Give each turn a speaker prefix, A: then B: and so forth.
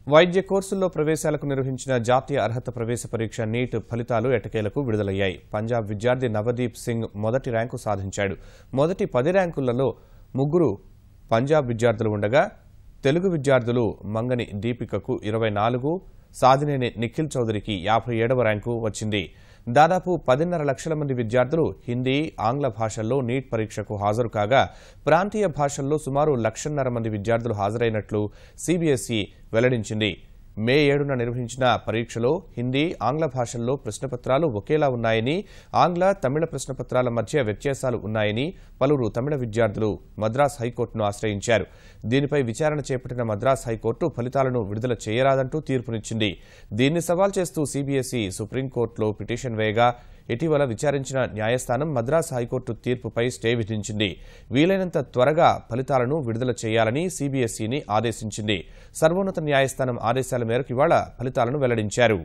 A: వైద్య కోర్సుల్లో ప్రవేశాలకు నిర్వహించిన జాతీయ అర్హత ప్రవేశ పరీక్ష నీట్ ఫలితాలు ఎట్టకేలకు విడుదలయ్యాయి. పంజాబ్ విద్యార్థి నవదీప్ సింగ్ మొదటి ర్యాంకు సాధించాడు. మొదటి 10 ర్యాంకులలో 3 పంజాబ్ విద్యార్థులు ఉండగా తెలుగు విద్యార్థులు మంగని దీపికకు 24, సాధినేని నిఖిల్ చౌదరికి 57వ ర్యాంకు వచ్చింది. దాదాపు 10.5 లక్షల మంది విద్యార్థులు హిందీ, ఆంగ్ల భాషల్లో నీట్ పరీక్షకు హాజరు కాగా ప్రాంతీయ భాషల్లో సుమారు 1.5 లక్షల మంది విద్యార్థులు హాజరైనట్లు సీబీఎస్ఈ వెల్లడించింది. మే 7న నిర్వహించిన పరీక్షలో హిందీ, ఆంగ్ల భాషల్లో ప్రశ్నపత్రాలు ఒకేలా ఉన్నాయని, ఆంగ్ల, తమిళ ప్రశ్నపత్రాల మధ్య వ్యత్యాసాలు ఉన్నాయని పలువురు తమిళ విద్యార్థులు మద్రాస్ హైకోర్టును ఆశ్రయించారు. దీనిపై విచారణ చేపట్టిన మద్రాస్ హైకోర్టు ఫలితాలను విడుదల చేయరాదంటూ తీర్పునిచ్చింది. దీన్ని సవాల్ చేస్తూ సీబీఎస్ఈ సుప్రీంకోర్టులో పిటిషన్ వేయగా ఇటీవల విచారించిన న్యాయస్థానం మద్రాస్ హైకోర్టు తీర్పుపై స్టే విధించింది. వీలైనంత త్వరగా ఫలితాలను విడుదల చేయాలని సీబీఎస్ఈని ఆదేశించింది. సర్వోన్నత న్యాయస్థానం ఆదేశాల మేరకు ఇవాళ ఫలితాలను వెల్లడించారు.